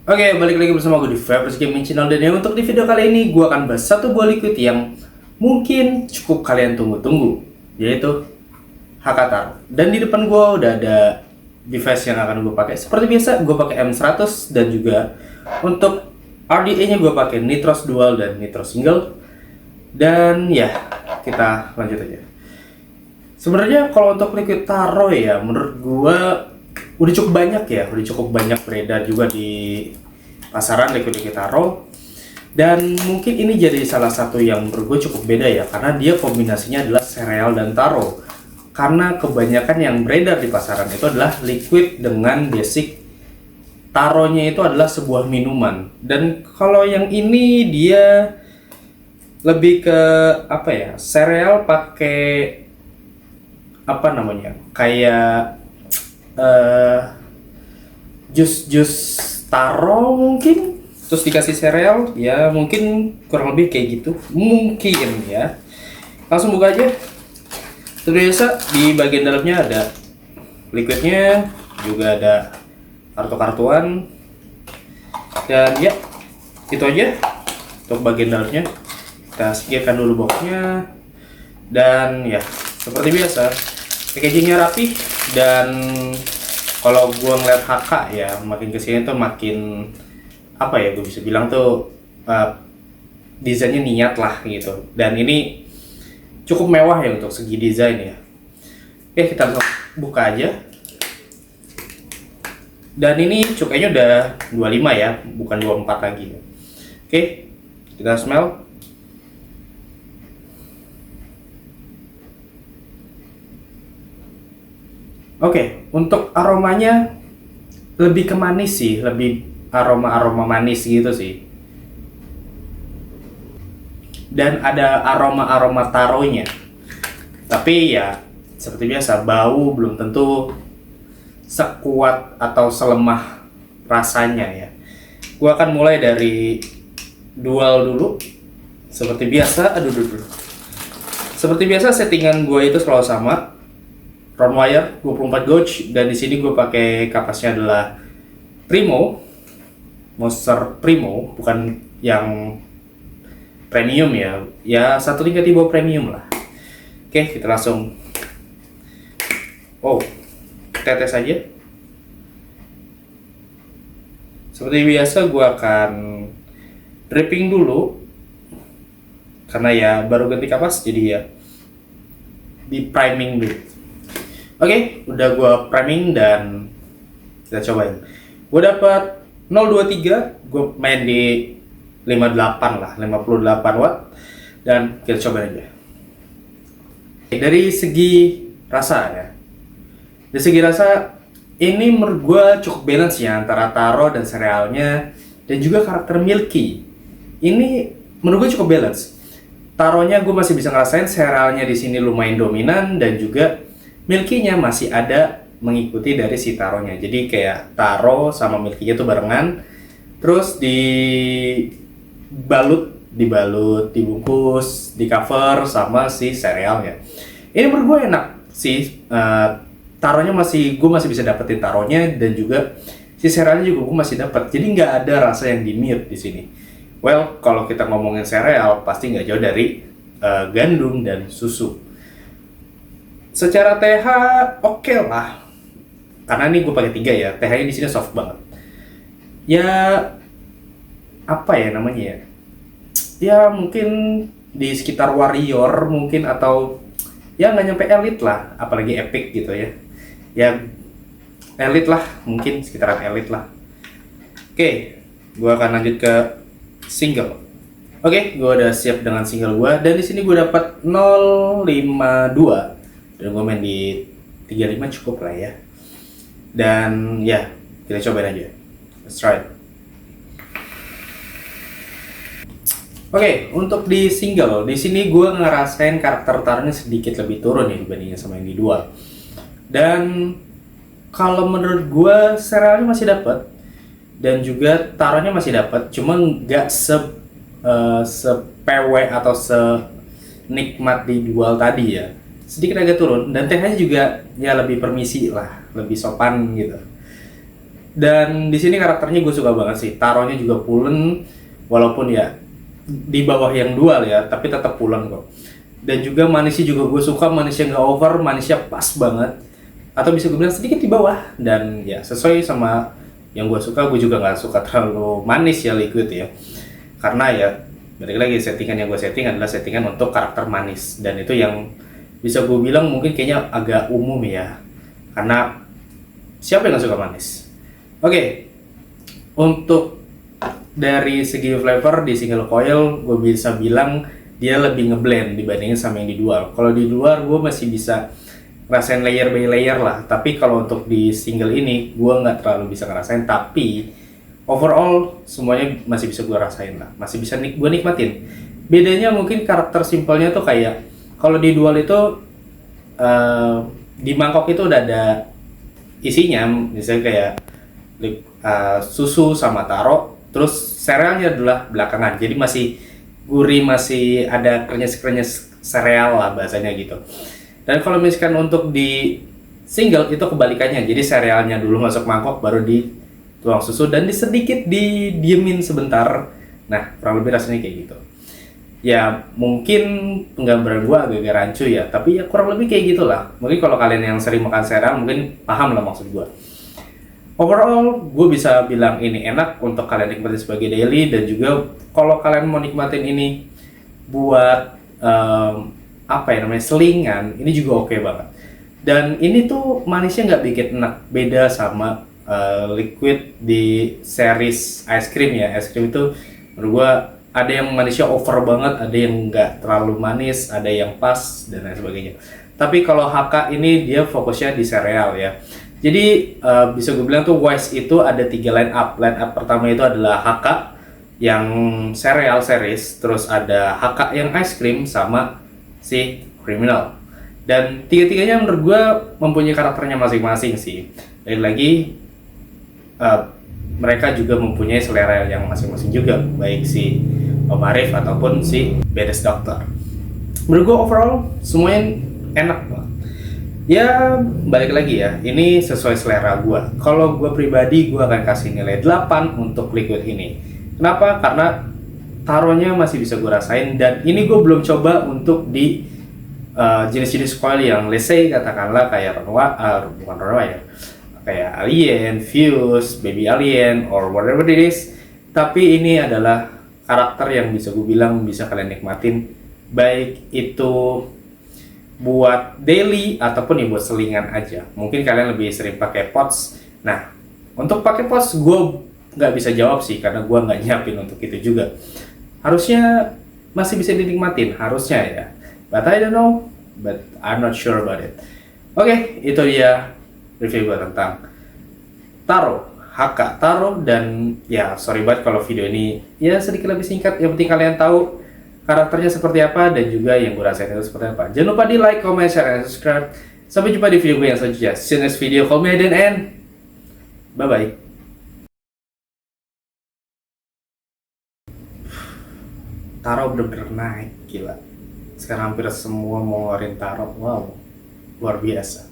Oke, balik lagi bersama gue di Fabris Gaming Channel. Dan yang untuk di video kali ini gue akan bahas satu buah liquid yang mungkin cukup kalian tunggu-tunggu, yaitu Hakatar. Dan di depan gue udah ada device yang akan gue pakai. Seperti biasa, gue pakai M100 dan juga untuk RDA-nya gue pakai Nitros Dual dan Nitros Single. Dan ya, kita lanjut aja. Sebenarnya kalau untuk liquid taro ya, menurut gue udah cukup banyak beredar juga di pasaran liquid taro. Dan mungkin ini jadi salah satu yang menurut gue cukup beda ya, karena dia kombinasinya adalah sereal dan taro. Karena kebanyakan yang beredar di pasaran itu adalah liquid dengan basic taronya itu adalah sebuah minuman. Dan kalau yang ini dia lebih ke apa ya, sereal pakai apa namanya, kayak jus taro mungkin, terus dikasih sereal ya, mungkin kurang lebih kayak gitu mungkin ya. Langsung buka aja. Seperti biasa di bagian dalamnya ada liquidnya, juga ada kartu-kartuan, dan ya itu aja untuk bagian dalamnya. Kita singkirkan dulu boxnya, dan ya seperti biasa packagingnya rapi. Dan kalau gue ngeliat HK ya, makin kesini tuh makin apa ya, gue bisa bilang tuh desainnya niat lah gitu. Dan ini cukup mewah ya untuk segi desain ya. Oke, kita langsung buka aja. Dan ini cukainya udah 25 ya, bukan 24 lagi. Oke, kita smell. Oke, untuk aromanya lebih ke manis sih, lebih aroma manis gitu sih. Dan ada aroma taronya. Tapi ya seperti biasa, bau belum tentu sekuat atau selemah rasanya ya. Gua akan mulai dari dual dulu. Seperti biasa, Seperti biasa settingan gua itu selalu sama. Round wire 24 gauge, dan di sini gue pakai kapasnya adalah Primo, Monster Primo, bukan yang premium ya, satu tingkat di bawah premium lah. Oke, kita langsung tetes aja. Seperti biasa gue akan dripping dulu, karena ya baru ganti kapas, jadi ya di priming dulu. Oke, udah gua priming dan kita cobain. Gua dapat 023, gua main di 58 lah, 58 watt, dan kita cobain aja. Dari segi rasa ya, dari segi rasa ini menurut gua cukup balance ya antara taro dan serealnya, dan juga karakter milky. Ini menurut gua cukup balance. Taronya gue masih bisa ngerasain, serealnya di sini lumayan dominan, dan juga milky-nya masih ada mengikuti dari si taronya. Jadi kayak taro sama milky-nya tuh barengan. Terus dibungkus, di cover sama si serealnya. Ini menurut gue enak sih. Taronya gue masih bisa dapetin taronya, dan juga si serealnya juga gue masih dapat. Jadi nggak ada rasa yang di-mute di sini. Well, kalau kita ngomongin sereal pasti nggak jauh dari gandum dan susu. Secara TH oke lah, karena ini gue pakai 3 ya. TH-nya di sini soft banget. Ya apa ya namanya ya? Ya mungkin di sekitar warrior mungkin, atau ya nggak nyampe elite lah, apalagi epic gitu ya. Ya elite lah, mungkin sekitaran elite lah. Oke, gue akan lanjut ke single. Oke, gue udah siap dengan single gue, dan di sini gue dapat 052. Dan gue main di 35 cukup lah ya. Dan ya, kita cobain aja. Let's try it. Oke, untuk di single, di sini gue ngerasain karakter taronya sedikit lebih turun ya dibandingin sama yang di dual. Dan kalau menurut gue serealnya masih dapat, dan juga taronya masih dapat, cuma nggak se-PW atau senikmat di dual tadi ya. Sedikit agak turun, dan TH-nya juga ya lebih permisi lah, lebih sopan gitu. Dan di sini karakternya gue suka banget sih. Taronya juga pulen, walaupun ya di bawah yang dual ya, tapi tetap pulen kok. Dan juga manisnya juga gue suka, manisnya nggak over, manisnya pas banget. Atau bisa gue bilang sedikit di bawah. Dan ya sesuai sama yang gue suka, gue juga nggak suka terlalu manis ya liquid ya. Karena ya balik lagi, settingan yang gue setting adalah settingan untuk karakter manis. Dan itu yang bisa gue bilang mungkin kayaknya agak umum ya. Karena siapa yang nggak suka manis? Oke, untuk dari segi flavor di single coil gue bisa bilang dia lebih ngeblend dibandingin sama yang di dual. Kalau di luar gue masih bisa ngerasain layer by layer lah, tapi kalau untuk di single ini gue nggak terlalu bisa ngerasain, tapi overall semuanya masih bisa gue rasain lah, masih bisa gue nikmatin. Bedanya mungkin karakter simpelnya tuh kayak kalau di dual itu di mangkok itu udah ada isinya, misalnya kayak susu sama taro, terus serealnya adalah belakangan, jadi masih gurih, masih ada krenyes-krenyes sereal lah bahasanya gitu. Dan kalau misalkan untuk di single itu kebalikannya, jadi serealnya dulu masuk mangkok baru dituang susu dan sedikit didiemin sebentar. Nah kurang lebih rasanya kayak gitu ya. Mungkin penggambaran gua agak rancu ya, tapi ya kurang lebih kayak gitulah. Mungkin kalau kalian yang sering makan sereal mungkin paham lah maksud gua. Overall, gue bisa bilang ini enak untuk kalian nikmatin sebagai daily, dan juga kalau kalian mau nikmatin ini buat apa ya namanya, selingan, ini juga oke banget. Dan ini tuh manisnya nggak bikin enak, beda sama liquid di series ice cream ya. Ice cream itu menurut gue ada yang manisnya over banget, ada yang nggak terlalu manis, ada yang pas dan lain sebagainya. Tapi kalau HK ini dia fokusnya di sereal ya. Jadi bisa gue bilang tuh Wise itu ada 3 line up. Line up pertama itu adalah HK yang cereal series, terus ada HK yang ice cream, sama si Criminal. Dan tiga-tiganya menurut gue mempunyai karakternya masing-masing sih. Lagi-lagi mereka juga mempunyai selera yang masing-masing juga, baik si Om Arif ataupun si Bedes Doctor. Menurut gue overall semuanya enak banget. Ya balik lagi ya, ini sesuai selera gue. Kalau gue pribadi gue akan kasih nilai 8 untuk liquid ini. Kenapa? Karena taruhnya masih bisa gue rasain, dan ini gue belum coba untuk di jenis-jenis coil yang let's say katakanlah kayak bukan Renoir ya, kayak Alien, Fuse, Baby Alien, or whatever it is. Tapi ini adalah karakter yang bisa gue bilang bisa kalian nikmatin, baik itu buat daily ataupun ya buat selingan aja. Mungkin kalian lebih sering pakai pots. Nah, untuk pakai pots gue nggak bisa jawab sih, karena gue nggak nyiapin untuk itu juga. Harusnya masih bisa dinikmatin, harusnya ya. But I don't know, but I'm not sure about it. Oke, itu dia review gue tentang Taro, HK Taro. Dan ya sorry banget kalau video ini ya sedikit lebih singkat. Yang penting kalian tahu karakternya seperti apa dan juga yang gue rasain itu seperti apa. Jangan lupa di like, comment, share, and subscribe. Sampai jumpa di video gue yang selanjutnya. See you next video. Call me Aiden and bye bye. Taro bener-bener naik, gila. Sekarang hampir semua mau ngeluarin Taro. Wow, luar biasa.